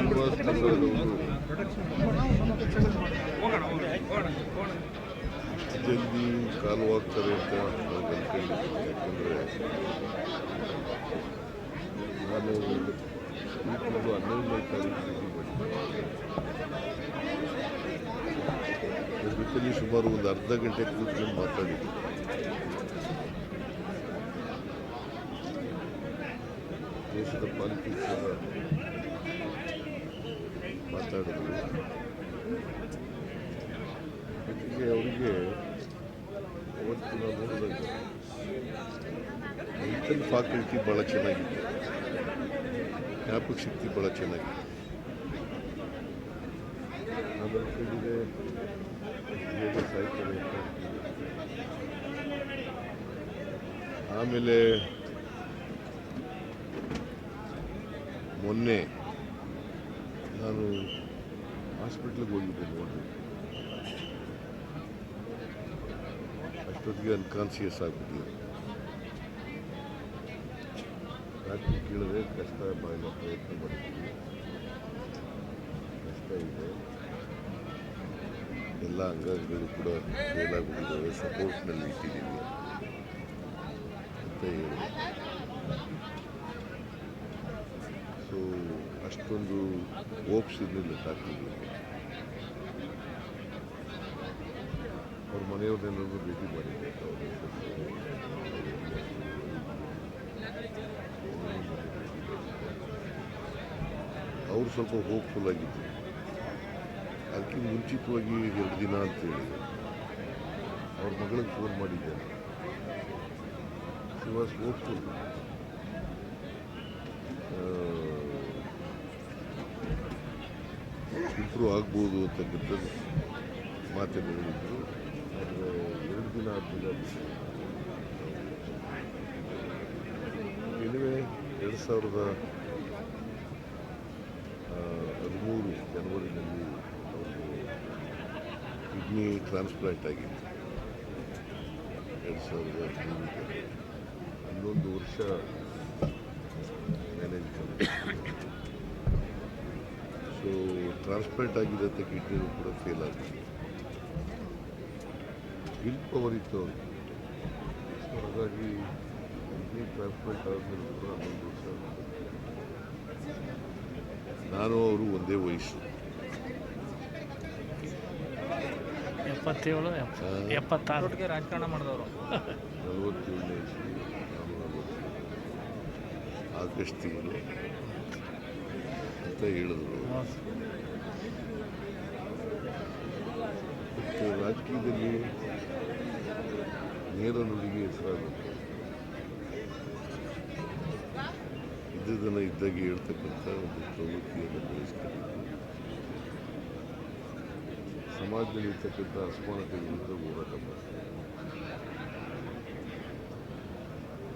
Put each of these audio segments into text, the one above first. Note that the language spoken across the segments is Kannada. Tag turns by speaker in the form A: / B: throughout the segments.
A: ಶ್ರೀನಿವಾಸ್ ಪ್ರಸಾದ್ ಅವರು ಜಲ್ದಿ ಕಾಲವಾಗ್ತಾರೆ ಅಂತ ನಾವು ಅಂದ್ಕೊಂಡಿದ್ವಿ. ಯಾಕಂದರೆ ನಾನು ಈ ತಿಂಗಳು 11ನೇ ತಾರೀಕು ಅದ್ರ ಜೊತೆಲಿ ಸುಮಾರು ಒಂದು ಅರ್ಧ ಗಂಟೆ ಕೂತ್ಕೊಂಡು ಮಾತಾಡಿದ್ವಿ. ದೇಶದ ಪಾಲಿಟಿಕ್ಸ್ ಎಲ್ಲ ಮಾತಾಡಿದ್ರು. ಜೊತೆಗೆ ಅವರಿಗೆ ಅವತ್ತು ನಾವು ನೋಡಿದಾಗ ಮೆಂಟಲ್ ಫ್ಯಾಕಲ್ಟಿ ಭಾಳ ಚೆನ್ನಾಗಿತ್ತು, ಜ್ಞಾಪಕ ಶಕ್ತಿ ಭಾಳ ಚೆನ್ನಾಗಿತ್ತು. ನಾನು ಅಂದ್ಕೊಂಡಿದ್ದೆ ಬೇಗ ಸಾಯ್ತಾರೆ ಅಂತ. ಆಮೇಲೆ ಮೊನ್ನೆ ನಾನು ಹಾಸ್ಪಿಟ್ಲಿಗೆ ಹೋಗಿದ್ದೆ ನೋಡಿ. ಅಷ್ಟೊತ್ತಿಗೆ ಅನ್ಕಾನ್ಸಿಯಸ್ ಆಗಿಬಿಟ್ಟಿದೆ. ಡಾಕ್ಟ್ರು ಕೇಳಿದ್ರೆ ಕಷ್ಟ, ಬಾಯಿಲ್ಲ, ಪ್ರಯತ್ನ ಮಾಡಿದ್ದೀವಿ, ಕಷ್ಟ ಇದೆ, ಎಲ್ಲ ಅಂಗಾಂಗಗಳು ಕೂಡ ಫೇಲ್ ಆಗಿಬಿಟ್ಟಿದ್ದಾವೆ, ಸಪೋರ್ಟ್ನಲ್ಲಿ ಇಟ್ಟಿದ್ದೀವಿ ಅಂತ ಹೇಳಿದೆ. ಸೊ ಅಷ್ಟೊಂದು ಹೋಪ್ಸ್ ಇರಲಿಲ್ಲ ಡಾಕ್ಟ್ರಿಗೆ. ಅವ್ರ ಮನೆಯವ್ರನ್ನೆಲ್ಲರೂ ಭೇಟಿ ಮಾಡಿದ್ದೆ. ಅವರು ಸ್ವಲ್ಪ ಹೋಪ್ಫುಲ್ ಆಗಿದ್ದರು. ಅದಕ್ಕೆ ಮುಂಚಿತವಾಗಿ 2 ದಿನ ಅಂತೇಳಿ ಅವ್ರ ಮಗಳಿಗೆ ಫೋನ್ ಮಾಡಿದ್ದೇನೆ. She was hopeful. ಇಂಪ್ರೂವ್ ಆಗ್ಬೋದು ಅಂತಕ್ಕಂಥದ್ದು ಮಾತನ್ನು ಹೇಳಿದ್ರು. ಆದರೆ 2 ದಿನ ಆದಮೇಲೆ ಎನಿವೆ 2013 ಜನವರಿನಲ್ಲಿ ಅವ್ರಿಗೆ ಕಿಡ್ನಿ ಟ್ರಾನ್ಸ್ಪ್ಲಾಂಟ್ ಆಗಿತ್ತು. 2015 11 ವರ್ಷ ಮ್ಯಾನೇಜ್ ಮಾಡಿ. ಸೊ ಟ್ರಾನ್ಸ್ಪ್ಲಾಂಟ್ ಆಗಿರೋಂಥ ಕಿಡ್ನಿನೂ ಕೂಡ ಫೇಲ್ ಆಗಿದೆ. ಗಿಲ್ಟ್ ಪವರ್ ಇತ್ತು ಅವ್ರಿಗೆ. ಸೊ ಹಾಗಾಗಿ ಕಿಡ್ನಿ ಟ್ರಾನ್ಸ್ಪ್ಲಾಂಟ್ ಆದಮೇಲೆ ಕೂಡ 11 ವರ್ಷ. ನಾನು ಅವರು ಒಂದೇ ವಯಸ್ಸು,
B: 77 76 ರಾಜಕಾರಣ ಮಾಡಿದವರು.
A: 47ನೇ ಇಸ್ವಿ, ನಾನು 40 ಆಗಸ್ಟ್ ತಿಂಗಳು ಅಂತ ಹೇಳಿದ್ರು. ಮತ್ತು ರಾಜಕೀಯದಲ್ಲಿ ನೇರ ನುಡಿಗೆ ಹೆಸರಾಗುತ್ತೆ. ಇದ್ದದನ್ನು ಇದ್ದಾಗೆ ಹೇಳ್ತಕ್ಕಂಥ ಒಂದು ಪ್ರವೃತ್ತಿಯನ್ನು ಬೆಳೆಸ್ಕೊಂಡಿದ್ದು, ಸಮಾಜದಲ್ಲಿ ಇರ್ತಕ್ಕಂಥ ಅಸಮಾನತೆ ವಿರುದ್ಧ ಹೋರಾಟ ಮಾಡ್ತಾರೆ.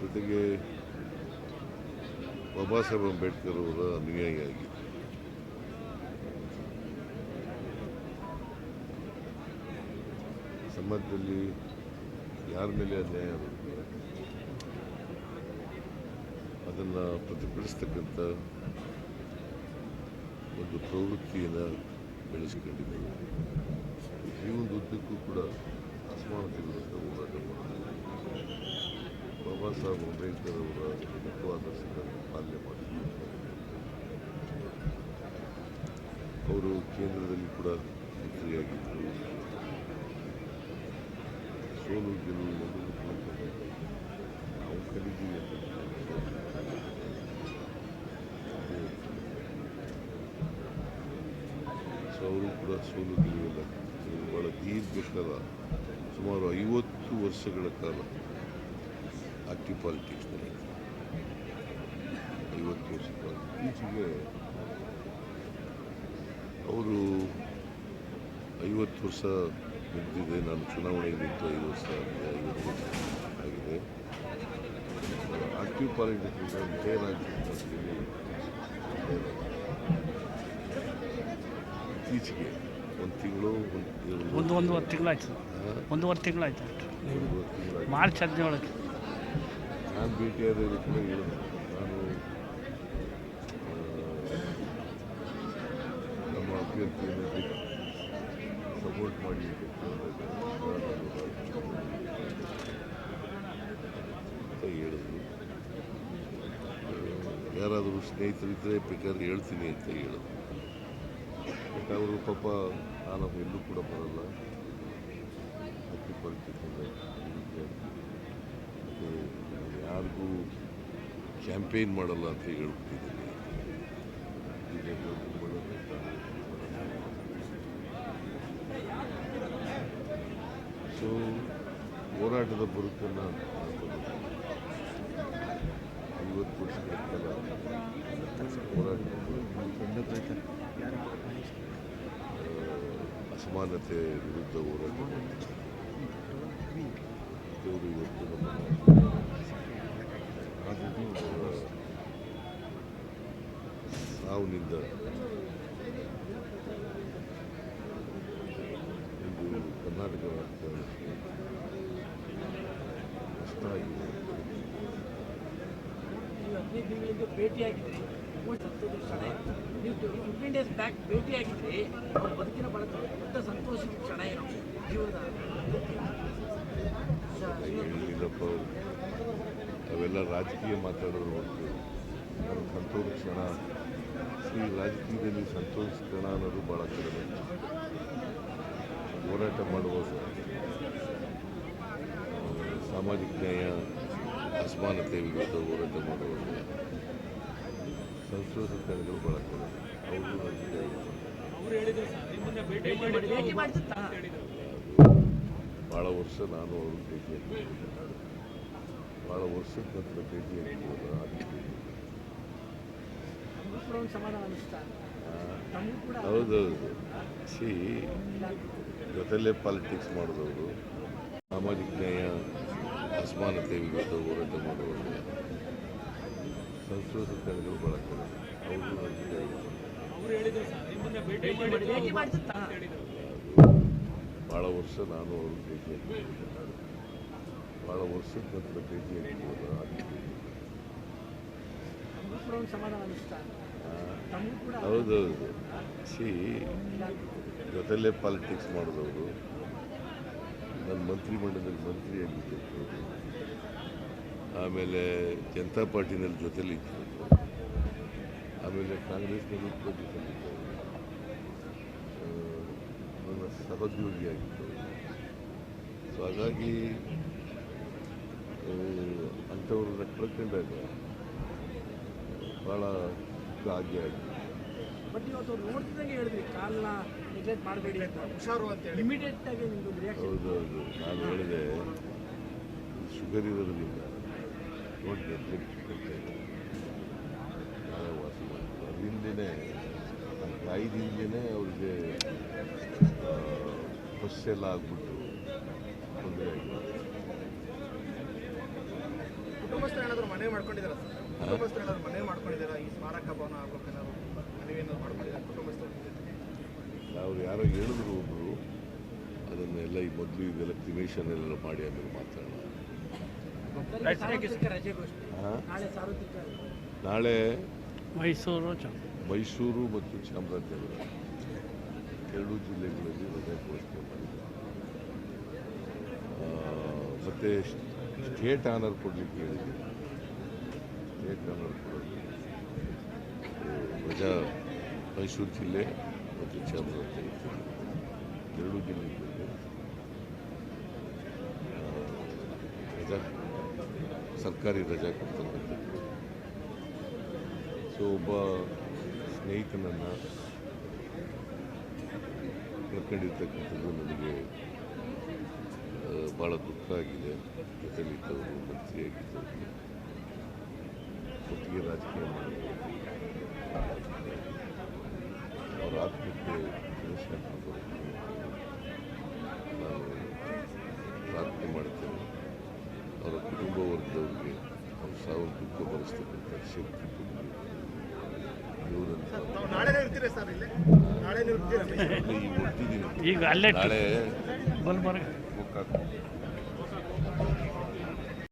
A: ಜೊತೆಗೆ ಬಾಬಾ ಸಾಹೇಬ್ ಅಂಬೇಡ್ಕರ್ ಅವರ ಅನುಯಾಯಿ ಆಗಿದೆ. ಸಮಾಜದಲ್ಲಿ ಯಾರ ಮೇಲೆ ಅನ್ಯಾಯ ಆಗುತ್ತೆ ಅದನ್ನು ಪ್ರತಿಭಟಿಸ್ತಕ್ಕಂಥ ಒಂದು ಪ್ರವೃತ್ತಿಯನ್ನು ಬೆಳೆಸ್ಕೊಂಡಿದ್ದೀವಿ. ಜೀವನದುದ್ದಕ್ಕೂ ಕೂಡ ಅಸಮಾನತೆ ವಿರುದ್ಧ ಹೋರಾಟ ಮಾಡ್ತಾರೆ. ಬಾಬಾ ಸಾಹೇಬ್ ಅಂಬೇಡ್ಕರ್ ಅವರ ತತ್ವಾದರ್ಶಗಳನ್ನು ಪಾಲನೆ ಮಾಡ್ತಾರೆ. ಅವರು ಕೇಂದ್ರದಲ್ಲಿ ಕೂಡ ಮಂತ್ರಿಯಾಗಿದ್ದರು. ಸೋಲು ಗೆಲುವು ನಾವು ಕಲಿತೀವಿ ಅಂತ ಸೊ ಅವರು ಕೂಡ ಸೋಲು ಗೆಲುವಿಲ್ಲ. ಭಾಳ ದೀರ್ಘಕಾಲ, ಸುಮಾರು 50 ವರ್ಷಗಳ ಕಾಲ ಆಕ್ಟಿವ್ ಪಾಲಿಟಿಕ್ಸ್ನಲ್ಲಿ 50 ವರ್ಷ ಕಾಲ. ಇತ್ತೀಚೆಗೆ ಅವರು 50 ವರ್ಷ ಮುಗಿದಿದೆ. ನಾನು ಚುನಾವಣೆಗೆ ನಿಂತು 5 ವರ್ಷ ಆಗಿದೆ, 50 ವರ್ಷ ಆಗಿದೆ. ಆಕ್ಟಿವ್ ಪಾಲಿಟಿಕ್ಸ್ ರಿಟೈರ್ ಆಗಿದ್ದು ಇತ್ತೀಚೆಗೆ 1 ತಿಂಗಳು
B: ಒಂದೂವರೆ ತಿಂಗಳಾಯ್ತು. 1.5 ತಿಂಗಳಾಯ್ತು. ಮಾರ್ಚ್ 17ಕ್ಕೆ
A: ನಾನು ಭೇಟಿಯಾದವರು ಕೂಡ ಹೇಳಿದೆ. ನಾನು ಅಭ್ಯರ್ಥಿಯನ್ನು ಸಪೋರ್ಟ್ ಮಾಡಿ ಅಂತ ಹೇಳಿದ್ರು. ಯಾರಾದರೂ ಸ್ನೇಹಿತರಿದ್ದರೆ ಬೇಕಾದ್ರೆ ಹೇಳ್ತೀನಿ ಅಂತ ಹೇಳಿದ್ರು. ಬಟ್ ಅವರು ಪಾಪ ನಾನು ಎಲ್ಲೂ ಕೂಡ ಬರಲ್ಲ, ಅದಕ್ಕೆ ಪರಿಸ್ಥಿತಿಯಿಂದ ಮತ್ತು ಯಾರಿಗೂ ಕ್ಯಾಂಪೇನ್ ಮಾಡಲ್ಲ ಅಂತ ಹೇಳ್ಬಿಟ್ಟಿದ್ದೀನಿ. ಸೊ ಹೋರಾಟದ ಬದುಕನ್ನು 50 ವರ್ಷಗಳ ಕಾಲ ಹೋರಾಟದ ಬದುಕು, ಅಸಮಾನತೆ ವಿರುದ್ಧ ಹೋರಾಟ ದೇವರು ಇವತ್ತು ನಮ್ಮ ಸಾವಿನಿಂದ ಇಂದು ಕರ್ನಾಟಕ ರಾಜಕಾರಣಕ್ಕೆ ಕಷ್ಟ ಆಗಿದೆ.
C: 15 ದಿನಗಳಿಂದ ಭೇಟಿಯಾಗಿದ್ರಿ, ನೀವು 15 ಡೇಸ್ ಬ್ಯಾಕ್ ಭೇಟಿಯಾಗಿದ್ರಿ. ಅವ್ರ ಬದುಕಿನ ಬಹಳ ದೊಡ್ಡ ಸಂತೋಷದ ಕ್ಷಣ ಏನು ಜೀವನದ?
A: ಇಲ್ಲಪ್ಪ, ಅವೆಲ್ಲ ರಾಜಕೀಯ ಮಾತಾಡೋದು ಹೊರತು ನನ್ನ ಸಂತೋಷ ಕ್ಷಣ, ಈ ರಾಜಕೀಯದಲ್ಲಿ ಸಂತೋಷ ಕ್ಷಣ ಅನ್ನೋದು ಭಾಳ ಕಡಿಮೆ. ಹೋರಾಟ ಮಾಡುವಾಗ ಸಾಮಾಜಿಕ ನ್ಯಾಯ, ಅಸಮಾನತೆ ವಿರುದ್ಧ ಹೋರಾಟ ಮಾಡುವಾಗ ಸಂತೋಷ ಕ್ಷಣಗಳು ಭಾಳ ಕಡಿಮೆ. ಭಾಳ ವರ್ಷ ನಾನು ಅವರು ಭೇಟಿಯಾಗಿ ಭಾಳ ವರ್ಷದ ನಂತರ ಭೇಟಿಯಾಗಿರೋದು. ಹೌದೌದು. ಜೊತೆಲೇ ಪಾಲಿಟಿಕ್ಸ್ ಮಾಡಿದವರು, ಸಾಮಾಜಿಕ ನ್ಯಾಯ, ಅಸಮಾನತೆ ವಿರುದ್ಧ ಹೋರಾಟ ಮಾಡುವಾಗ ಸಂತೋಷ ಕ್ಷಣಗಳು ಭಾಳ ಕಡಿಮೆ. ಭಾಳ ವರ್ಷ ನಾನು ಅವರು ಭೇಟಿಯಾಗಿ ಭಾಳ ವರ್ಷದ ನಂತರ ಭೇಟಿಯಾಗಿರೋದು. ಹೌದೌದು. ಜೊತೆಲೇ ಪಾಲಿಟಿಕ್ಸ್ ಮಾಡಿದವರು, ನನ್ನ ಮಂತ್ರಿಮಂಡಲದಲ್ಲಿ ಮಂತ್ರಿಯಾಗಿದ್ದರು, ಆಮೇಲೆ ಜನತಾ ಪಾರ್ಟಿನಲ್ಲಿ ಜೊತೆಲಿದ್ದರು, ಆಮೇಲೆ ಕಾಂಗ್ರೆಸ್ನಲ್ಲಿ ಕೂಡ ಜೊತೆಲಿದ್ದರು, ನನ್ನ ಸಹೋದ್ಯೋಗಿಯಾಗಿದ್ದರು. ಸೊ ಹಾಗಾಗಿ ಅಂಥವ್ರನ್ನ ಕಳ್ಕೊಂಡಾಗ ಭಾಳ ಹಾಗೆ ಆಗಿದೆ.
C: ಬಟ್ ಇವತ್ತು ನೋಡ್ತಿದ್ದಂಗೆ ಹೇಳಿದ್ರಿ, ಕಾಲನ್ನ ನೆಗ್ಲೆಕ್ಟ್ ಮಾಡಬೇಡಿ ಅಂತ, ಹುಷಾರು ಅಂತ ಹೇಳಿ ಇಮಿಡಿಯೇಟ್ ಆಗಿ ನಿಮ್ಮದು ರಿಯಾಕ್ಷನ್.
A: ಹೌದೌದು. ನಾನು ಹೇಳಿದೆ, ಶುಗರ್ ಇರೋದ್ರಿಂದ ನೋಡಿ ನೆಗ್ಲೆಕ್ಟ್ ನಾವೇ ವಾಸ ಮಾಡ್ತೀವಿ. ಅದರಿಂದನೇ ನನ್ನ ತಾಯಿದಿಂದಲೇ ಅವ್ರಿಗೆ ಬಸ್ ಎಲ್ಲ ಆಗ್ಬಿಟ್ಟು ತೊಂದರೆ ಆಗಿದೆ.
D: ಕುಟುಂಬಸ್ಥರು ಏನಾದರೂ ಮನೆ ಮಾಡ್ಕೊಂಡಿದ್ದಾರಾ ಸರ್? ಕುಟುಂಬಸ್ಥರು ಏನಾದರೂ ಮನೆ ಮಾಡ್ಕೊಂಡಿದ್ದಾರಾ? ಈ ಸ್ಮಾರಕ ಭವನ ಆಗ್ಬೇಕೇನಾದ್ರು ಮನೆಯೇನಾದ್ರು ಮಾಡ್ಕೊಂಡಿದ್ದಾರೆ ಕುಟುಂಬಸ್ಥರು?
A: ಅವ್ರು ಯಾರೋ ಹೇಳಿದ್ರು ಒಬ್ಬರು, ಅದನ್ನೆಲ್ಲ ಈ ಮೊದಲು ಇದೆಲ್ಲ ಕ್ರಿಮೇಷನ್ ಎಲ್ಲ ಮಾಡಿ ಆಮೇಲೆ ಮಾತಾಡೋಣ.
C: ನಾಳೆ ಸಾರ್ವತ್ರಿಕ,
B: ನಾಳೆ
A: ಮೈಸೂರು ಮತ್ತು ಚಾಮರಾಜನಗರ ಎರಡೂ ಜಿಲ್ಲೆಗಳಲ್ಲಿ ರಜೆ ಘೋಷಣೆ ಮಾಡಿದ್ದಾರೆ. ಮತ್ತು ಸ್ಟೇಟ್ ಆನರ್ ಕೊಡಲಿಕ್ಕೆ ಹೇಳಿದೆ. ಸ್ಟೇಟ್ ಆನರ್ ಕೊಡೋದು ರಜಾ ಮೈಸೂರು ಜಿಲ್ಲೆ ಮತ್ತು ಚಾಮರಾಜನಗರ ಎರಡೂ ಜಿಲ್ಲೆಗಳಲ್ಲಿ ರಜಾ, ಸರ್ಕಾರಿ ರಜಾ ಕೊಡ್ತಕ್ಕಂಥದ್ದು. ಸೊ ಒಬ್ಬ ಸ್ನೇಹಿತನನ್ನು ಕಳ್ಕೊಂಡಿರ್ತಕ್ಕಂಥದ್ದು ನನಗೆ ಭಾಳ ದುಃಖ ಆಗಿದೆ. ಜೊತೆಲಿದ್ದವರು, ಮಂತ್ರಿಯಾಗಿದ್ದವರು, ಒಟ್ಟಿಗೆ ರಾಜಕೀಯ ಮಾಡಿದ್ರು, ಅವರ ಆತ್ಮಕ್ಕೆ ಪ್ರದರ್ಶನ ಮಾಡಬೇಕು. ನಾನು ಪ್ರಾರ್ಥನೆ ಮಾಡ್ತೇನೆ, ಅವರ ಕುಟುಂಬ ವರ್ಗದವರಿಗೆ ಅವ್ರ ಸಾವು ದುಃಖ ಭರಿಸ್ತಕ್ಕಂಥ ಶಕ್ತಿ ಕೊಡಲಿ.
D: ನಾಳೆ ಇರ್ತೀರಾ ಸರ್? ಇಲ್ಲೇ ನಾಳೆ ಇರ್ತೀರಾ?
A: ಈಗ ಹೊರ್ತಿದ್ದೀನಿ,
B: ಈಗ ಅಲ್ಲೇ
A: ನಾಳೆ
B: ಗುಲ್ಬರ್ಗ
A: ಹೋಗ್ಬೇಕು.